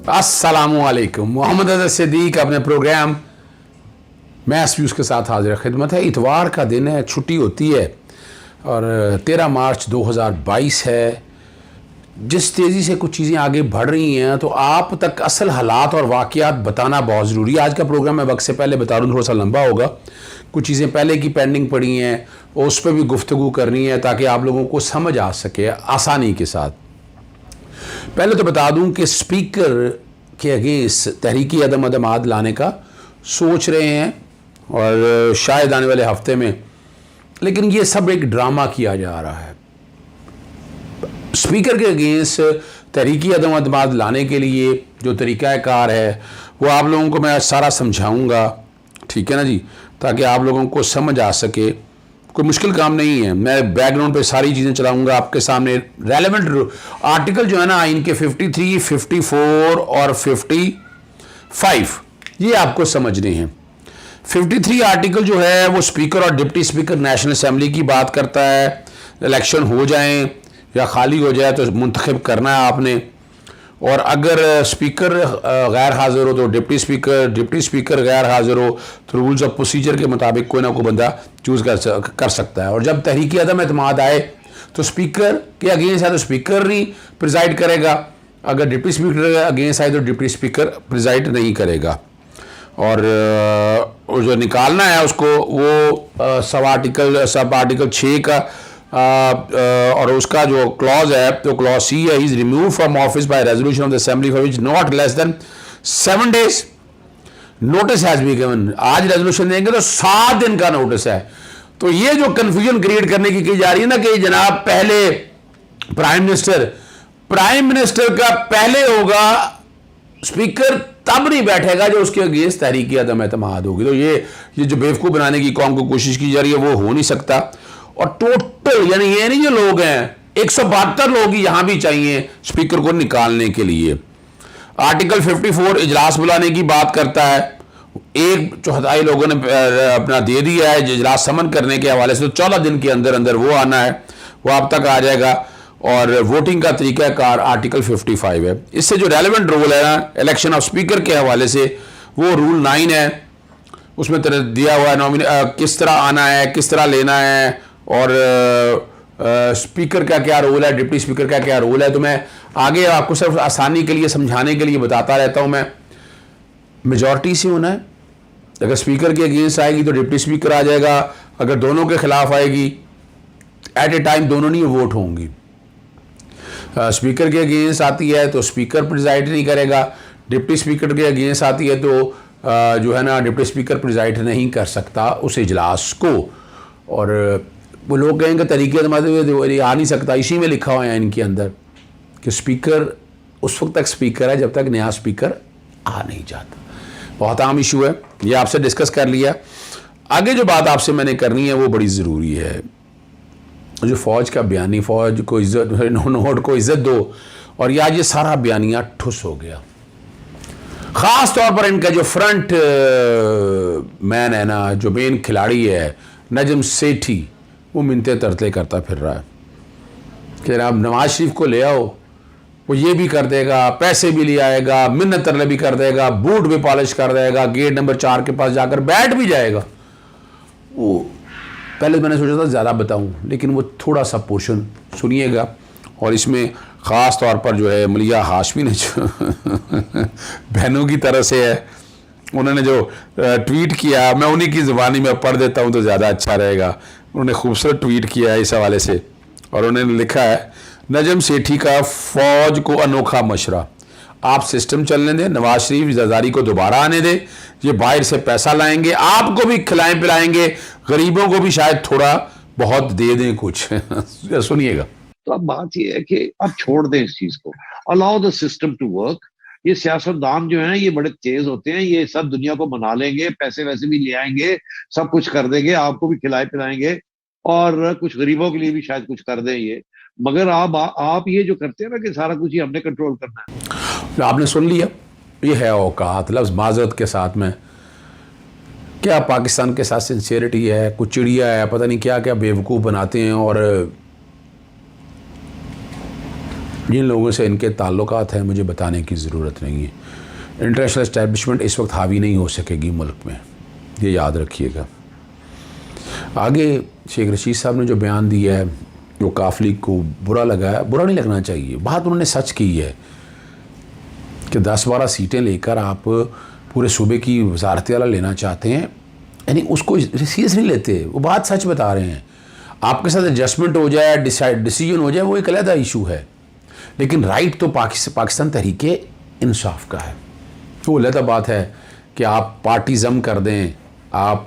अस्सलामुअलैकुम। मोहम्मद अज़हर सिद्दीक अपने programme maths views के साथ हाजिर खिदमत है। इतवार का दिन है, छुट्टी होती है और 13 मार्च 2022 है। जिस तेज़ी से कुछ चीज़ें आगे बढ़ रही हैं तो आप तक असल हालात और वाक़यात बताना बहुत ज़रूरी है। आज का प्रोग्राम मैं वक्त से पहले बता दूँ, थोड़ा सा लंबा होगा। कुछ चीज़ें पहले की पेंडिंग पड़ी हैं और उस पर भी गुफ्तगू करनी है ताकि आप लोगों को समझ आ सके आसानी के साथ। पहले तो बता दूं कि स्पीकर के अगेंस्ट तहरीकी अदम अदमाद लाने का सोच रहे हैं और शायद आने वाले हफ्ते में, लेकिन ये सब एक ड्रामा किया जा रहा है। स्पीकर के अगेंस्ट तहरीकी अदम अदमाद लाने के लिए जो तरीक़ाकार है वो आप लोगों को मैं सारा समझाऊंगा, ठीक है ना जी, ताकि आप लोगों को समझ आ सके। कोई मुश्किल काम नहीं है, मैं बैकग्राउंड पे सारी चीज़ें चलाऊंगा आपके सामने। रेलेवेंट आर्टिकल जो है ना इनके 53, 54 और 55 ये आपको समझने हैं। 53 आर्टिकल जो है वो स्पीकर और डिप्टी स्पीकर नेशनल असेंबली की बात करता है। इलेक्शन हो जाए या खाली हो जाए तो मुंतखब करना है आपने, और अगर स्पीकर गैर हाज़िर हो तो डिप्टी स्पीकर गैर हाज़िर हो तो रूल्स ऑफ प्रोसीजर के मुताबिक कोई ना कोई बंदा चूज़ कर सकता है। और जब तहरीकी अदम एतमाद आए तो स्पीकर के अगेंस्ट आए तो स्पीकर नहीं प्रिजाइड करेगा, अगर डिप्टी स्पीकर के अगेंस्ट आए तो डिप्टी स्पीकर प्रिजाइड नहीं करेगा। और जो निकालना है उसको वो सब आर्टिकल 6 का और उसका जो क्लॉज है तो क्लॉज सी है, is remove from office by resolution of the assembly for which not less than 7 days notice has been given. आज रेजोल्यूशन देंगे तो 7 दिन का नोटिस है। तो ये जो कंफ्यूजन क्रिएट करने की जा रही है ना कि जनाब पहले प्राइम मिनिस्टर का पहले होगा, स्पीकर तब नहीं बैठेगा जो उसके अगेंस्ट तहरीकी अदम एतमाद होगी। तो ये जो बेवकूफ़ बनाने की कौम को कोशिश की जा रही है वो हो नहीं सकता। और टोटल यानी ये नहीं जो लोग हैं 172 लोग ही यहां भी चाहिए स्पीकर को निकालने के लिए। आर्टिकल 54 इजलास बुलाने की बात करता है। 1/4 लोगों ने अपना दे दिया है इजलास समन करने के हवाले से, तो 14 दिन के अंदर अंदर वो आना है, वो आप तक आ जाएगा। और वोटिंग का तरीकाकार आर्टिकल 55 है। इससे जो रेलेवेंट रूल है ना इलेक्शन ऑफ स्पीकर के हवाले से वो रूल 9 है, उसमें दिया हुआ है किस तरह आना है, किस तरह लेना है और स्पीकर का क्या रोल है, डिप्टी स्पीकर का क्या रोल है। तो मैं आगे आपको सिर्फ आसानी के लिए समझाने के लिए बताता रहता हूं। मैं मेजॉरिटी से होना है, अगर स्पीकर के अगेंस्ट आएगी तो डिप्टी स्पीकर आ जाएगा, अगर दोनों के खिलाफ आएगी एट ए टाइम दोनों नहीं वोट होंगी। स्पीकर के अगेंस्ट आती है तो स्पीकर प्रिजाइड नहीं करेगा, डिप्टी स्पीकर के अगेंस्ट आती है तो जो है ना डिप्टी स्पीकर प्रिजाइड नहीं कर सकता उस इजलास को। और वो लोग कहेंगे तरीके आ नहीं सकता, इसी में लिखा हुआ है इनके अंदर कि स्पीकर उस वक्त तक स्पीकर है जब तक नया स्पीकर आ नहीं जाता। बहुत आम इशू है, ये आपसे डिस्कस कर लिया। आगे जो बात आपसे मैंने करनी है वो बड़ी ज़रूरी है। जो फ़ौज का बयानी, फ़ौज को इज्जत, नोट को इज्जत दो, और या ये सारा बयानिया ठुस हो गया। ख़ास तौर पर इनका जो फ्रंट मैन है ना, जो मेन खिलाड़ी है नजम सेठी, वो मिन्नतें तरले करता फिर रहा है कि आप नवाज शरीफ को ले आओ, वो ये भी कर देगा, पैसे भी ले आएगा, मिन्नत तरले भी कर देगा, बूट भी पॉलिश कर देगा, गेट नंबर 4 के पास जाकर बैठ भी जाएगा। वो पहले मैंने सोचा था ज़्यादा बताऊं, लेकिन वो थोड़ा सा पोर्शन सुनिएगा। और इसमें ख़ास तौर पर जो है मलिया हाशमी ने जो बहनों की तरह से है, उन्होंने जो ट्वीट किया, मैं उन्हीं की ज़ुबानी में पढ़ देता हूं तो ज़्यादा अच्छा रहेगा। उन्होंने खूबसूरत ट्वीट किया है इस हवाले से, और उन्होंने लिखा है नजम सेठी का फ़ौज को अनोखा मशवरा, आप सिस्टम चलने दें, नवाज शरीफ जरदारी को दोबारा आने दें, ये बाहर से पैसा लाएंगे, आपको भी खिलाएं पिलाएंगे, गरीबों को भी शायद थोड़ा बहुत दे दें कुछ। सुनिएगा। तो अब बात ये है कि अब छोड़ दें इस चीज को, allow the system to work. ये सियासतदान जो है ये बड़े तेज होते हैं, ये सब दुनिया को मना लेंगे, पैसे वैसे भी ले आएंगे, सब कुछ कर देंगे, आपको भी खिलाए पिलाएंगे और कुछ गरीबों के लिए भी शायद कुछ कर दें ये। मगर आप ये जो करते हैं ना कि सारा कुछ ही हमने कंट्रोल करना है। आपने सुन लिया, ये है औकात। लफ्ज़ माजरत के साथ में क्या पाकिस्तान के साथ सिंसियरिटी है, कुछ चिड़िया है, पता नहीं क्या क्या बेवकूफ़ बनाते हैं। और जिन लोगों से इनके ताल्लुकात हैं मुझे बताने की ज़रूरत नहीं है। इंटरनेशनल इस्टेब्लिशमेंट इस वक्त हावी नहीं हो सकेगी मुल्क में, ये याद रखिएगा। आगे शेख रशीद साहब ने जो बयान दिया है वो काफ लीग को बुरा लगा है। बुरा नहीं लगना चाहिए, बात उन्होंने सच की है कि 10-12 सीटें लेकर आप पूरे सूबे की वजारत आला लेना चाहते हैं, यानी उसको सीरियस नहीं लेते, वो बात सच बता रहे हैं। आपके साथ एडजस्टमेंट हो जाए, डिसीजन हो जाए, वो एक अलग इशू है, लेकिन राइट तो पाकिस्तान तहरीक इंसाफ का है। वो अलग बात है कि आप पार्टीज़म कर दें, आप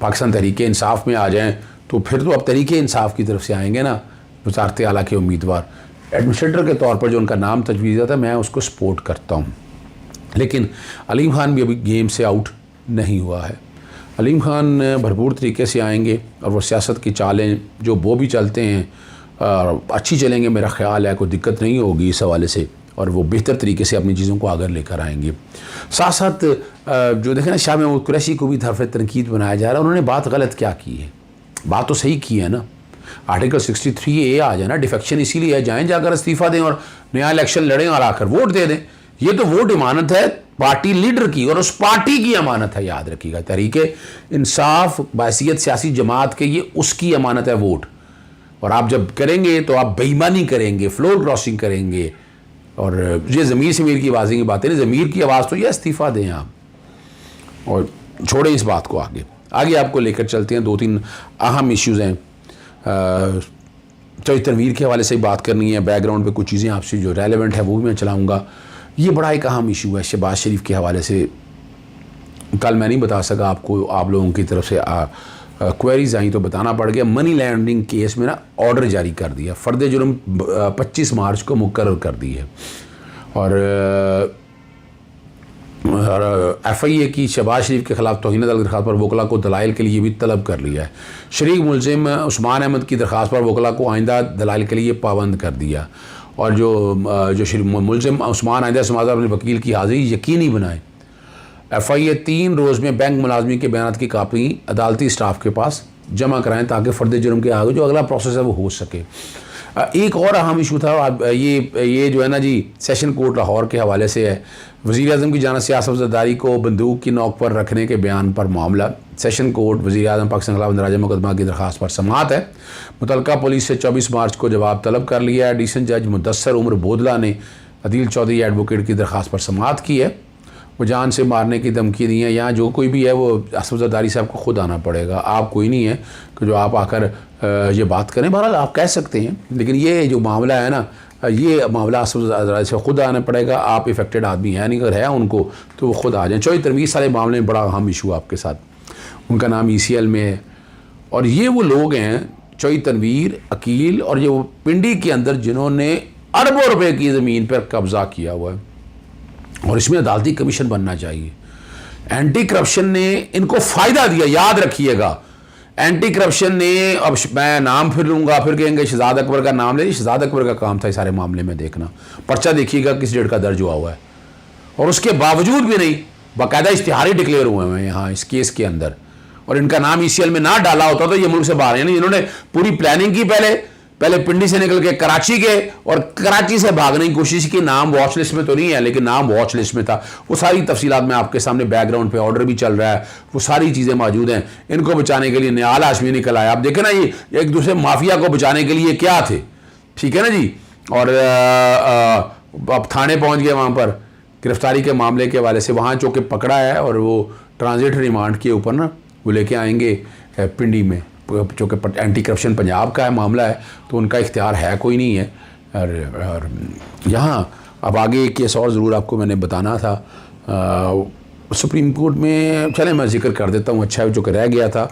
पाकिस्तान तहरीक इंसाफ में आ जाएं, तो फिर तो आप तहरीक इंसाफ की तरफ से आएंगे ना वज़ारत आला के उम्मीदवार। एडमिनिस्ट्रेटर के तौर पर जो उनका नाम तजवीज़ आता है मैं उसको सपोर्ट करता हूँ, लेकिन अलीम खान भी अभी गेम से आउट नहीं हुआ है। अलीम खान भरपूर तरीके से आएंगे और वो सियासत की चालें जो वो भी चलते हैं अच्छी चलेंगे, मेरा ख्याल है कोई दिक्कत नहीं होगी इस हवाले से, और वो बेहतर तरीके से अपनी चीज़ों को आगे लेकर आएंगे। साथ साथ जो देखें ना, शाह महमूद कुरैशी को भी तरफ तनकीद बनाया जा रहा है। उन्होंने बात गलत क्या की है? बात तो सही की है ना, आर्टिकल 63A आ जाए ना, डिफेक्शन इसीलिए है, जाएँ जाकर इस्तीफ़ा दें और नया इलेक्शन लड़ें और आकर वोट दे दें। ये तो वोट अमानत है पार्टी लीडर की, और उस पार्टी की अमानत है, याद रखिएगा। तहरीक इंसाफ बासियत सियासी जमात के, ये उसकी अमानत है वोट, और आप जब करेंगे तो आप बेईमानी करेंगे, फ्लोर क्रॉसिंग करेंगे, और ये ज़मीर शमीर की आवाज़ें की बातें नहीं, ज़मीर की आवाज़ तो ये इस्तीफ़ा दें आप, और छोड़ें इस बात को। आगे आपको लेकर चलते हैं। 2-3 अहम इश्यूज़ हैं, चाहे तनवीर के हवाले से बात करनी है, बैकग्राउंड पे कुछ चीज़ें आपसे जो रेलेवेंट है वो भी मैं चलाऊँगा। ये बड़ा एक अहम इशू है शहबाज शरीफ के हवाले से। कल मैं नहीं बता सका आपको, आप लोगों की तरफ से क्वेरीज आई तो बताना पड़ गया। मनी लैंडिंग केस में ना ऑर्डर जारी कर दिया, फ़र्द जुर्म 25 मार्च को मुकर्रर कर दी है, और FIA की शहबाज शरीफ के खिलाफ तौहीन अदालत की दरख्वास्त पर वकला को दलाइल के लिए भी तलब कर लिया है। शरीक मुलजिम उस्मान अहमद की दरख्वास्त पर वकला को आइंदा दलाइल के लिए पाबंद कर दिया, और जो मुलजिम उस्मान आइंदा समाज अपने वकील की हाज़िरी यकीनी बनाए। FIA 3 रोज़ में बैंक मुलाजमी के बयान की कापी अदालती स्टाफ के पास जमा कराएं ताकि फ़र्द जुर्म के आगे जो अगला प्रोसेस है वो हो सके। एक और अहम इशू था, ये जो है ना जी, सेशन कोर्ट लाहौर के हवाले से है। वज़ीर आज़म की जानिब से आसफ़ ज़रदारी को बंदूक की नोक पर रखने के बयान पर मामला। सेशन कोर्ट वज़ीर आज़म पाकिस्तान के खिलाफ इंदराज मुकदमा की दरख्वास्त पर समाअत है। मुतल्लिका पुलिस से 24 मार्च को जवाब तलब कर लिया है। एडिशन जज मुदस्सर उमर बोदला ने अदील चौधरी एडवोकेट की दरख्वास्त पर समाअत की है। वो जान से मारने की धमकी दी है। यहाँ जो कोई भी है वो आसफ़ ज़रदारी साहब को खुद आना पड़ेगा, आप कोई नहीं है कि जो आप आकर ये बात करें। बहरहाल आप कह सकते हैं, लेकिन ये जो मामला है ना, ये मामला आसफ़ ज़रदारी से खुद आना पड़ेगा। आप इफेक्टेड आदमी है नहीं, अगर है उनको तो वो खुद आ जाएँ। चौधरी तनवीर सारे मामले में बड़ा अहम इशू आपके साथ, उनका नाम ECL में है, और ये वो लोग हैं चौधरी तनवीर, अकील और ये वो पिंडी के अंदर जिन्होंने अरबों रुपए की ज़मीन पर कब्ज़ा किया हुआ है, और इसमें अदालती कमीशन बनना चाहिए। एंटी करप्शन ने इनको फ़ायदा दिया, याद रखिएगा। एंटी करप्शन ने, अब मैं नाम फिर लूँगा, फिर कहेंगे शहजाद अकबर का नाम ले, शहजाद अकबर का काम था इस सारे मामले में देखना। पर्चा देखिएगा किस डेट का दर्ज हुआ है, और उसके बावजूद भी नहीं, बाकायदा इश्तिहार डिक्लेयर हुए हैं यहाँ इस केस के अंदर, और इनका नाम ECL में ना डाला होता तो ये मुल्क से बाहर, यानी इन्होंने पूरी प्लानिंग की, पहले पिंडी से निकल के कराची गए और कराची से भागने की कोशिश की। नाम वॉच लिस्ट में तो नहीं है, लेकिन नाम वॉच लिस्ट में था। वो सारी तफसीलात में आपके सामने, बैकग्राउंड पे ऑर्डर भी चल रहा है, वो सारी चीज़ें मौजूद हैं। इनको बचाने के लिए निहाल हाशमी निकल आया। आप देखें ना, ये एक दूसरे माफिया को बचाने के लिए क्या थे, ठीक है ना जी। और अब थाने पहुँच गए, वहाँ पर गिरफ्तारी के मामले के हवाले से वहाँ चौके पकड़ा है, और वो ट्रांजिट रिमांड के ऊपर ना वो लेके आएंगे पिंडी में, चूँकि एंटी करप्शन पंजाब का है मामला है, तो उनका इख्तियार है कोई नहीं है। और यहाँ अब आगे एक केस और ज़रूर आपको मैंने बताना था, सुप्रीम कोर्ट में, चले मैं जिक्र कर देता हूँ, अच्छा है जो कि रह गया था,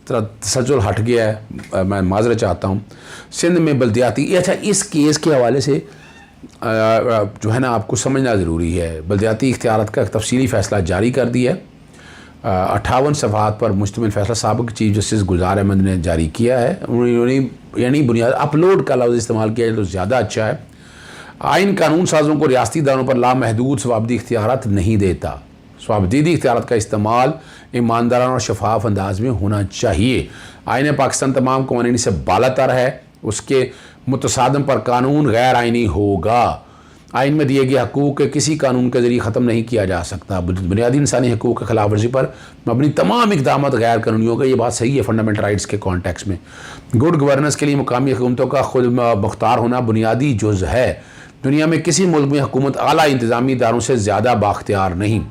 थोड़ा तसज्जुल हट गया है, मैं माजरत चाहता हूँ। सिंध में बल्दियाती, अच्छा इस केस के हवाले से जो है ना आपको समझना ज़रूरी है। बल्दियाती इख्तियारात का तफसीली फ़ैसला जारी कर दिया है। 58 सफ़हात पर मुश्तमिल फ़ैसला साबिक़ चीफ जस्टिस गुलजार अहमद ने जारी किया है। उन्होंने यानी बुनियाद अपलोड का लफ्ज़ इस्तेमाल किया है तो ज़्यादा अच्छा है। आइन कानून साज़ों को रियासती इदारों पर लामहदूद सवाबदी इख्तियारात नहीं देता। सवाबदीदी इख्तियारात का इस्तेमाल ईमानदाराना और शफाफ अंदाज में होना चाहिए। आइन पाकिस्तान तमाम कवानीन से बालातर है। उसके मुतसादम पर कानून गैर आइनी होगा। आइन में दिए गए हकूक़ के किसी कानून के ज़रिए ख़त्म नहीं किया जा सकता। बुनियादी इंसानी हकूक़ की खिलाफ वर्जी पर मबनी तमाम इक़दाम गैर कानूनी होगा। ये बात सही है फंडामेंटल राइट्स के कॉन्टेक्स्ट में। गुड गवर्नेंस के लिए मुकामी हुकूमतों का खुद मुख्तार होना बुनियादी जुज़ है। दुनिया में किसी मुल्क में हुकूमत आला इंतज़ामी इदारों से ज़्यादा बाख्तियार नहीं।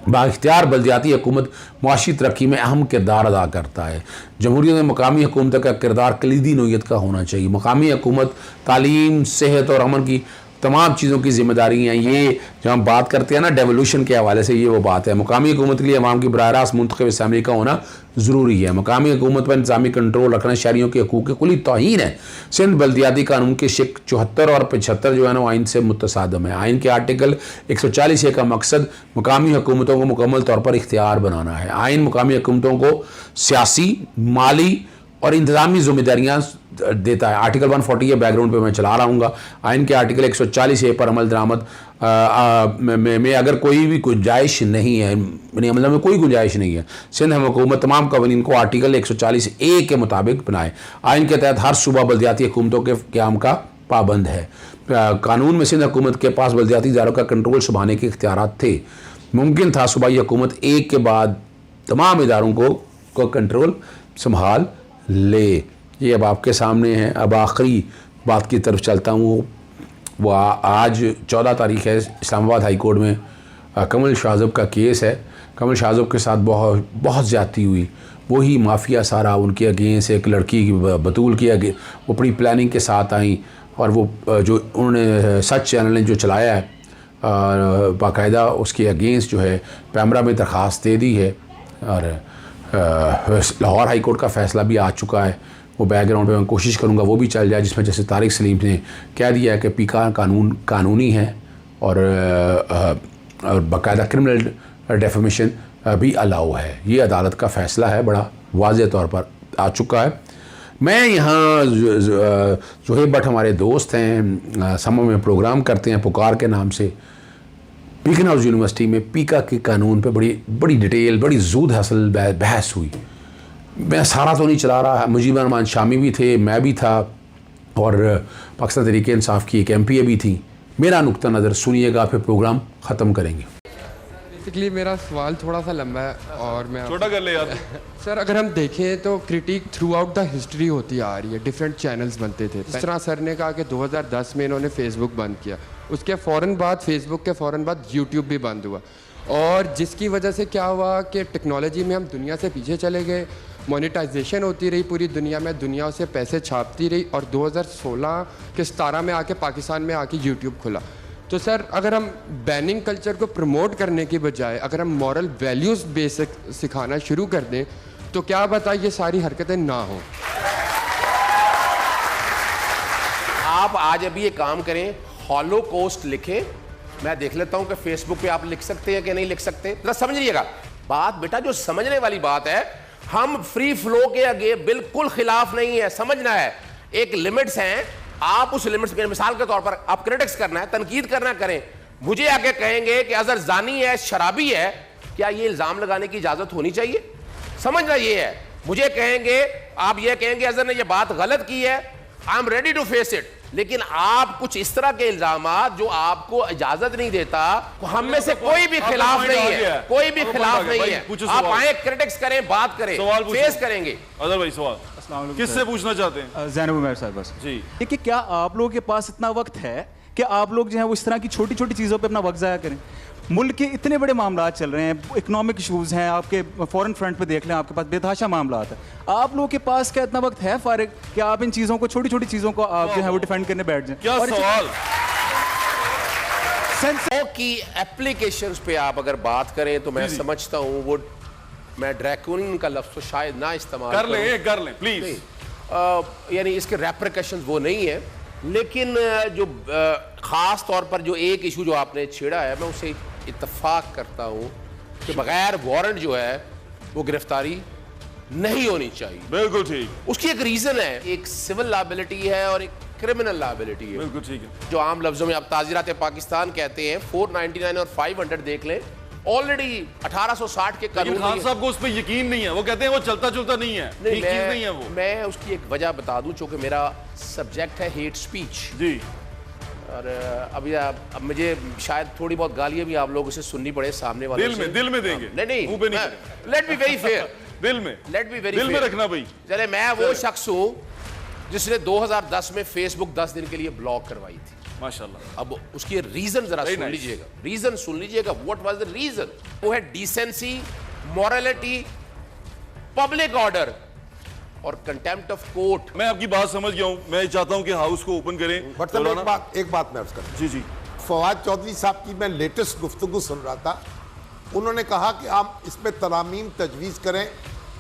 बाख्तियार बल्दियाती हुकूमत मुआशी तरक्की में अहम किरदार अदा करता है। जमहूरियत में मकामी हुकूमत का किरदार कलीदी नोयत का होना चाहिए। मकामी हुकूमत तालीम, सेहत और अमन की तमाम चीज़ों की जिम्मेदारी हैं। ये जब हम बात करते हैं ना डेवोल्यूशन के हवाले से, ये वो बात है। मकामी हुकूमत के लिए अवाम की बराह रास्त मुंतखब असम्बली का होना ज़रूरी है। मकामी हुकूमत पर इंतज़ामी कंट्रोल रखना शहरियों के हकूक़ की खुली तौहीन है। सिंध बल्दियाती कानून के शिक 74 और 75 जो है ना आइन से मुतसादम है। आइन के आर्टिकल 140 का मकसद मकामी हुकूमतों को मुकम्मल तौर पर इख्तियार बनाना है। आइन मकामी हुकूमतों को सियासी, माली और इंतज़ामी जिम्मेदारियाँ देता है। आर्टिकल 140 के बैकग्राउंड पे मैं चला रहा हूँ। आइन के आर्टिकल 140 पर अमल दरामद में अगर कोई भी गुंजाइश नहीं है, अमल में कोई गुंजाइश नहीं है, सिंध हुकूमत तमाम कवानीन को आर्टिकल 140A के मुताबिक बनाए। आइन के तहत हर सूबा बल्दियाती हुकूमतों के क़याम का पाबंद है। कानून में सिंध हुकूमत के पास बल्दियाती इदारों का कंट्रोल संभालने के इख्तियारात थे। मुमकिन था सूबाई हुकूमत एक के बाद तमाम इदारों को कंट्रोल संभाल ले। ये अब आपके सामने है। अब आखिरी बात की तरफ चलता हूँ। वो आज 14 तारीख है, इस्लामाबाद हाई कोर्ट में कमल शाहज़ब का केस है। कमल शाहज़ब के साथ बहुत ज़्यादती हुई। वही माफिया सारा उनके अगेंस्ट एक लड़की की बतूल किया गया, वो बड़ी प्लानिंग के साथ आई और वो जो उन्होंने सच चैनल ने जो चलाया है बाकायदा उसके अगेंस्ट जो है पैमरा में दरख्वास्त दे दी है। और लाहौर हाई कोर्ट का फ़ैसला भी आ चुका है। वो बैकग्राउंड पे मैं कोशिश करूँगा वो भी चल जाए, जिसमें जैसे तारिक सलीम ने कह दिया है कि पीका कानून कानूनी है और बाकायदा क्रिमिनल डेफेमेशन भी अलाउ है। ये अदालत का फ़ैसला है, बड़ा वाज़ेह तौर पर आ चुका है। मैं यहाँ जोहेब भट्ट हमारे दोस्त हैं, समर में प्रोग्राम करते हैं पुकार के नाम से। बीकन हाउस यूनिवर्सिटी में पीका के कानून पे बड़ी डिटेल, बड़ी जूद हासिल बहस हुई। मैं सारा तो नहीं चला रहा, मुजीब रहमान शामी भी थे, मैं भी था और पाकिस्तान तहरीक इंसाफ की एक MPA भी थी। मेरा नुक्ता नज़र सुनिएगा, फिर प्रोग्राम ख़त्म करेंगे। बेसिकली मेरा सवाल थोड़ा सा लंबा है और मैं छोटा कर ले यार। सर अगर हम देखें तो critic through out the history होती आ रही है, डिफरेंट चैनल्स बनते थे। इस तरह सर ने कहा कि 2010 में इन्होंने फेसबुक बंद किया, उसके फ़ौरन बाद फेसबुक के फ़ौरन बाद यूट्यूब भी बंद हुआ, और जिसकी वजह से क्या हुआ कि टेक्नोलॉजी में हम दुनिया से पीछे चले गए। मोनेटाइजेशन होती रही पूरी दुनिया में, दुनिया उसे पैसे छापती रही और 2016 के 17 में आके पाकिस्तान में आके यूट्यूब खुला। तो सर अगर हम बैनिंग कल्चर को प्रमोट करने की बजाय अगर हम मॉरल वैल्यूज़ बेसिक सिखाना शुरू कर दें तो क्या बताइए ये सारी हरकतें ना हो। आप आज अभी ये काम करें, हॉलोकॉस्ट लिखें। मैं देख लेता हूं कि फेसबुक पे आप लिख सकते हैं कि नहीं लिख सकते। जरा समझिएगा बात बेटा, जो समझने वाली बात है। हम फ्री फ्लो के आगे बिल्कुल खिलाफ नहीं है, समझना है एक लिमिट्स हैं। आप उस लिमिट्स के मिसाल के तौर पर आप क्रिटिक्स करना है, तनकीद करना करें। मुझे आके कहेंगे कि अजहर जानी है, शराबी है, क्या ये इल्जाम लगाने की इजाजत होनी चाहिए? समझना ये है। मुझे कहेंगे, आप ये कहेंगे अजहर ने ये बात गलत की है, I am ready to face it, लेकिन आप कुछ इस तरह के इल्जामात जो आपको इजाजत नहीं देता, हम में से कोई भी खिलाफ नहीं है, कोई भी खिलाफ नहीं है। आप आए, क्रिटिक्स करें, बात करें, फेस करेंगे। अदर भाई सवाल किससे पूछना चाहते हैं? ज़ैनब उमैर साहब बस जी। कि क्या आप लोगों के पास इतना वक्त है कि आप लोग जो है वो इस तरह की छोटी छोटी चीज़ों पे अपना वक्त ज़ाया करें? मुल्क के इतने बड़े मामला चल रहे हैं, इकोनॉमिक इशूज़ हैं, आपके फॉरेन फ्रंट पे देख लें, आपके पास बेतहाशा मामला है। आप लोगों के पास क्या इतना वक्त है फारिग कि आप इन चीज़ों को, छोटी छोटी चीज़ों को आप जो है वो डिफेंड करने बैठ जाएं? क्या सवाल की एप्लीकेशंस पे आप अगर बात करें तो मैं समझता हूं वो, मैं ड्रैकोनियन का लफ्ज़ तो शायद ना इस्तेमाल कर लें प्लीज। यानी इसके रेपरिकशंस वो नहीं है, लेकिन जो ख़ास तौर पर जो एक इशू जो आपने छेड़ा है, मैं उसे इत्तफाक करता हूँ कि बगैर वारंट जो है वो गिरफ्तारी नहीं होनी चाहिए। बिल्कुल ठीक। उसकी एक रीज़न है, एक सिविल लायबिलिटी है और एक क्रिमिनल लायबिलिटी है। बिल्कुल ठीक है। जो आम लफ्ज़ों में आप ताज़ीरात पाकिस्तान कहते हैं, 499 और 500 देख लें, ऑलरेडी 1860 के लेकिन कानून खान में- साहब को उस पर यकीन नहीं है, वो कहते हैं वो चलता चलता नहीं है, नहीं, ठीक चीज नहीं है वो। मैं उसकी एक वजह बता दूं, चूंकि मेरा सब्जेक्ट है हेट स्पीच, जी और अब मुझे शायद थोड़ी बहुत गालियां भी आप लोगों से सुननी पड़े सामने वालों दिल से। में, दिल में देंगे, नहीं मुंह पे नहीं करेंगे। लेट बी वेरी फेयर, दिल में, लेट बी वेरी दिल में रखना भाई। चले, मैं वो शख्स हूं जिसने 2010 में फेसबुक 10 दिन के लिए ब्लॉक करवाई थी। माशाल्लाह। अब उसकी रीजन जरा Very सुन nice. लीजिएगा, रीजन सुन लीजिएगा। What was the reason? वो है डिसेंसी, मॉरलिटी, पब्लिक ऑर्डर और कंटेम्प्ट ऑफ कोर्ट। मैं आपकी बात समझ गया हूं, मैं चाहता हूं कि हाउस को ओपन करें। बट सर मौलाना, एक बात मैं अर्ज करूं। जी जी फवाद चौधरी साहब की मैं लेटेस्ट गुफ्तगू सुन रहा था, उन्होंने कहा कि हम इसमें तरामीम तजवीज़ करें,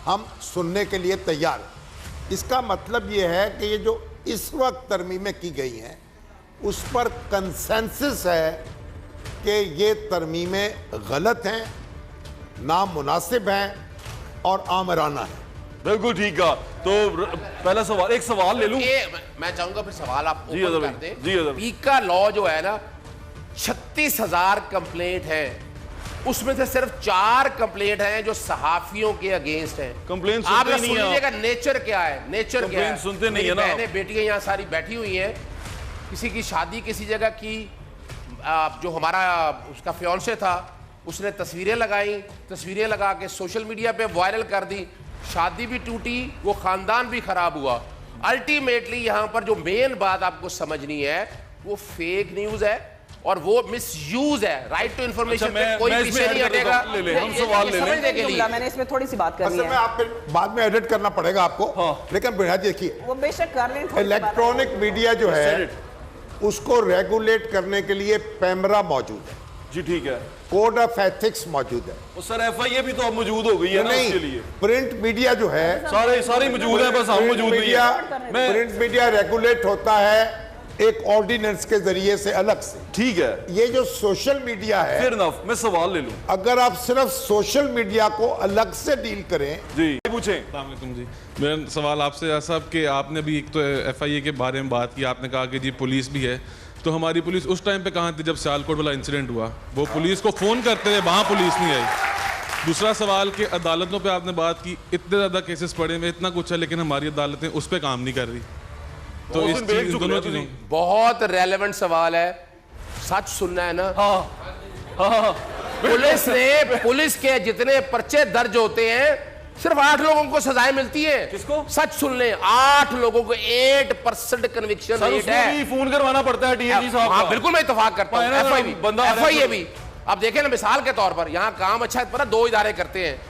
हम सुनने के लिए तैयार हैं। इसका मतलब ये है कि ये जो इस वक्त तरमीमें की गई हैं उस पर कंसेंसस है कि ये तरमीमें गलत हैं, नामुनासिब हैं और आमराना हैं। बिल्कुल ठीक कहा। तो पहला सवाल, एक सवाल ले लूं। मैं चाहूंगा फिर सवाल आप जी, ओपन अदर कर दें। जी, अदर। पीका लॉ जो है ना, 36,000 कंप्लेंट है, उसमें से सिर्फ 4 कंप्लेंट हैं जो सहाफियों के अगेंस्ट हैं। कंप्लेंट आप सुनते सुन नहीं हैं लीजिएगा नेचर क्या है, नेचर क्या कंप्लेंट है। सुनते नहीं है ना आप। बहनें बेटियां यहाँ सारी बैठी हुई हैं, किसी की शादी किसी जगह की, जो हमारा उसका फियांसे था उसने तस्वीरें लगाई, तस्वीरें लगा के सोशल मीडिया पे वायरल कर दी, शादी भी टूटी, वो खानदान भी खराब हुआ। अल्टीमेटली यहाँ पर जो मेन बात आपको समझनी है वो फेक न्यूज है और वो मिसयूज है। राइट टू इन्फॉर्मेशन पे कोई मैं पीछे इसमें नहीं ऐड कर देता हटेगा। हूं। ले ले, हम सवाल ले लें। समझने के लिए जुमला, मैंने इसमें थोड़ी सी बात करनी असल में है। आप फिर बाद में एडिट करना पड़ेगा आपको। लेकिन बिना देखिए, वो बेशक कर लें, थोड़ी सी बात इलेक्ट्रॉनिक मीडिया जो है उसको रेगुलेट करने के लिए पैमरा मौजूद है, जी ठीक है। कोड ऑफ एथिक्स मौजूद है। वो सर FIA भी तो अब मौजूद हो गई है ना नहीं, उसके लिए। प्रिंट मीडिया जो है, सारे मौजूद हैं, बस हम मौजूद नहीं है। मैं प्रिंट मीडिया रेगुलेट होता है एक ऑर्डिनेंस के जरिए से अलग से। ठीक है, ये जो सोशल मीडिया है, फिर इनफ। मैं सवाल ले लूं। अगर आप सिर्फ सोशल मीडिया को अलग से डील करें। जी पूछें। अस्सलामुअलैकुम जी, मेरा सवाल आपसे है साहब कि आपने अभी एक तो FIA के बारे में बात की, आपने कहा कि जी पुलिस भी है, तो हमारी पुलिस उस टाइम पे कहाँ थी जब सियालकोट वाला इंसिडेंट हुआ? वो पुलिस को फ़ोन करते थे, वहाँ पुलिस नहीं आई। दूसरा सवाल कि अदालतों पे आपने बात की, इतने ज़्यादा केसेस पड़े हुए, इतना कुछ है, लेकिन हमारी अदालतें उस पर काम नहीं कर रही। तो उस इस दिन बेग चीज़ चुक दोनों गया चीज़ों बहुत रेलेवेंट सवाल है, सच सुनना है ना। हाँ पुलिस के जितने पर्चे दर्ज होते हैं सिर्फ 8 लोगों को सजाएं मिलती हैं। किसको? सच सुन लें, 8 लोगों को 8% कन्विक्शन सर रेट उसमें है। भी फोन करवाना पड़ता है DIG साहब हाँ का। बिल्कुल, मैं इत्तेफाक करता हूँ। पाया ना, FIA भी, बंदा आ रहा है FIA तो- भी। अब देखें ना, मिसाल के तौर पर यहाँ काम अच्छा है, पता 2 इदारे करते हैं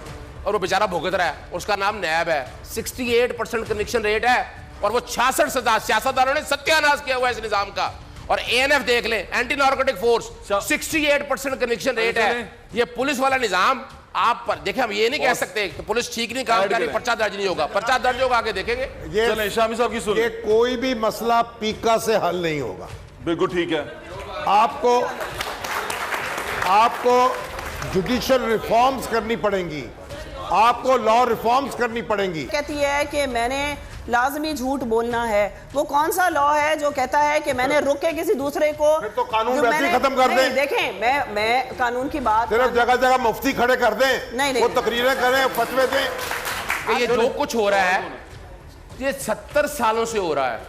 और वो बेचारा भुगत रहा है, उसका नाम नैब है। 68% कन्विक्शन रेट है और वो 66 सियासतदानों ने सत्यानाश किया हुआ है इस निजाम का। और ANF देख लें, anti narcotic force, 68% conviction rate है। ये पुलिस वाला निजाम आप पर देखें, हम ये नहीं कह सकते कि पुलिस ठीक नहीं काम कर रही, पर्चा दर्ज नहीं होगा। पर्चा दर्ज होगा, आगे देखेंगे। चलें शामी साहब की सुन। ये कोई भी मसला पीका से हल नहीं होगा। बिल्कुल ठीक है। आपको जुडिशियल रिफॉर्म्स करनी पड़ेंगी, आपको लॉ रिफॉर्म्स करनी पड़ेंगी। कहती है कि मैंने लाजमी झूठ बोलना है। वो कौन सा लॉ है जो कहता है कि मैंने रुक के किसी दूसरे को, फिर तो कानून जो वैसे ही मैंने- खत्म कर नहीं, दें। देखें, मैं कानून की बात, सिर्फ जगह जगह मुफ्ती खड़े कर दें, नहीं, वो नहीं। तकरीरें करें, फतवे दें। कि ये जो कुछ हो रहा है ये 70 सालों से हो रहा है।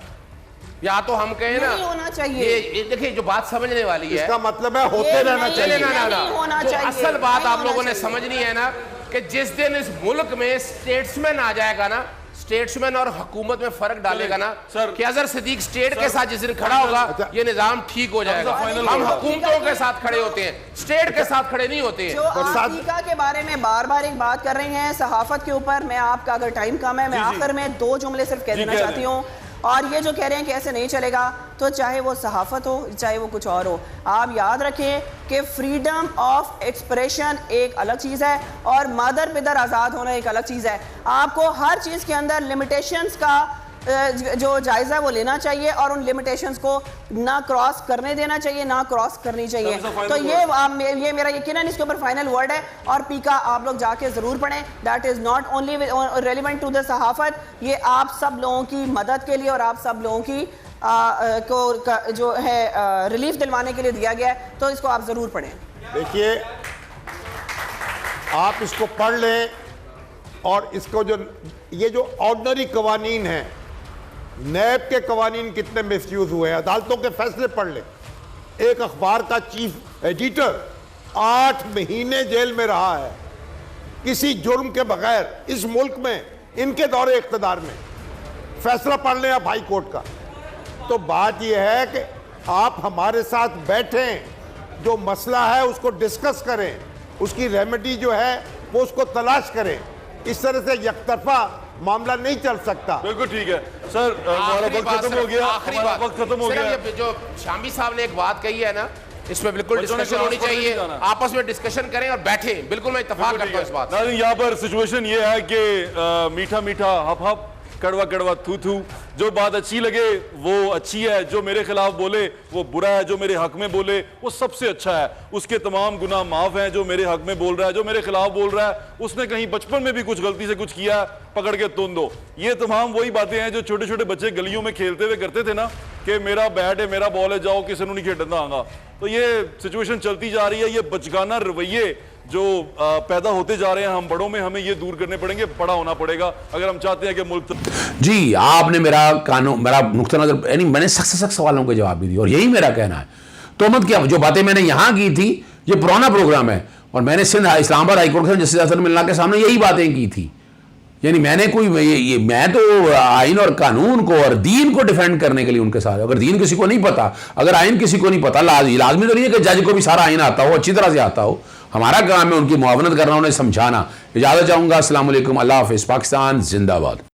या तो हम कहें ना, नहीं होना चाहिए। ये देखिए जो बात समझने वाली है, इसका मतलब है होते ये रहना नहीं- चाहिए। नहीं होना जो चाहिए, असल बात नहीं आप होना लोगों ने चाहिए। समझनी है ना कि जिस दिन इस मुल्क में स्टेट्समैन आ जाएगा ना, स्टेट्समैन और हुकूमत में फर्क डालेगा ना सर, कि अजहर सिद्दीक स्टेट के साथ जिस दिन खड़ा होगा अच्छा। ये निजाम ठीक हो जाएगा। फाइनल हम होगा। हुकूमतों के साथ खड़े होते हैं, स्टेट के साथ खड़े नहीं होते जो हैं। आप टीका के बारे में बार बार एक बात कर रहे हैं सहाफत के ऊपर, मैं आपका अगर टाइम कम है, मैं जी, जी। आखिर में 2 जुमले सिर्फ कह जी, देना कह चाहती दें। हूँ। और ये जो कह रहे हैं कि ऐसे नहीं चलेगा, तो चाहे वो सहाफत हो चाहे वो कुछ और हो, आप याद रखें कि फ्रीडम ऑफ एक्सप्रेशन एक अलग चीज़ है और मदर पिदर आज़ाद होना एक अलग चीज़ है। आपको हर चीज़ के अंदर लिमिटेशंस का जो जायज़ा वो लेना चाहिए और उन लिमिटेशंस को ना क्रॉस करने देना चाहिए, ना क्रॉस करनी चाहिए। तो ये मेरा यकीनन इसके ऊपर फाइनल वर्ड है। और पीका आप लोग जाके ज़रूर पढ़ें, that is not only relevant to the सहाफत, ये आप सब लोगों की मदद के लिए और आप सब लोगों की जो है रिलीफ दिलवाने के लिए दिया गया है, तो इसको आप ज़रूर पढ़ें। देखिए, आप इसको पढ़ लें और इसको जो ये जो ऑर्डिनरी कवानीन हैं, नैब के कवानीन कितने मिसयूज हुए हैं, अदालतों के फैसले पढ़ लें। एक अखबार का चीफ एडिटर 8 महीने जेल में रहा है किसी जुर्म के बगैर इस मुल्क में, इनके दौरे इख्तिदार में। फैसला पढ़ लें आप हाई कोर्ट का। तो बात यह है कि आप हमारे साथ बैठें, जो मसला है उसको डिस्कस करें, उसकी रेमेडी जो है वो उसको तलाश करें। इस तरह से यकतरफा मामला नहीं चल सकता। बिल्कुल ठीक है सर, हमारा वक्त खत्म हो गया, हमारा वक्त खत्म हो गया। ये जो शामी साहब ने एक बात कही है ना, इसमें बिल्कुल डिस्कशन होनी चाहिए, आपस में डिस्कशन करें और बैठें। बिल्कुल मैं इत्तेफाक करता हूं इस बात। यहाँ पर सिचुएशन ये है कि मीठा मीठा हप हप, कड़वा कड़वा थू थू। जो बात अच्छी लगे वो अच्छी है, जो मेरे खिलाफ बोले वो बुरा है, जो मेरे हक में बोले वो सबसे अच्छा है, उसके तमाम गुनाह माफ हैं। जो मेरे हक में बोल रहा है, जो मेरे खिलाफ बोल रहा है, उसने कहीं बचपन में भी कुछ गलती से कुछ किया है, पकड़ के तुन दो। ये तमाम वही बातें हैं जो छोटे छोटे बच्चे गलियों में खेलते हुए करते थे ना, कि मेरा बैट है, मेरा बॉल है, जाओ किसी नहीं खेलना आगा। तो ये सिचुएशन चलती जा रही है। ये बचगाना रवैये जो पैदा होते जा रहे हैं हम बड़ों में, हमें ये दूर करने पड़ेंगे, बड़ा होना पड़ेगा अगर हम चाहते हैं कि मुल्क। जी, आपने मेरा नुक्ता नजर, यानी मैंने सख्त सवालों के जवाब भी दिए और यही मेरा कहना है। तो मत क्या, जो बातें मैंने यहां की थी ये पुराना प्रोग्राम है और मैंने सिंध इस्लामाबाद हाईकोर्ट से जस्टिस हसन मिल्ला के सामने यही बातें की थी। यानी मैंने कोई मैं तो आइन और कानून को और दीन को डिफेंड करने के लिए उनके साथ। अगर दीन किसी को नहीं पता, अगर आइन किसी को नहीं पता, लाजमी तो नहीं है कि जज को भी सारा आइन आता हो, अच्छी तरह से आता हो। हमारा काम है उनकी मुआवनत करना, उन्हें समझाना। इजाजत चाहूंगा। अस्सलाम वालेकुम, अल्लाह हाफिज़, पाकिस्तान जिंदाबाद।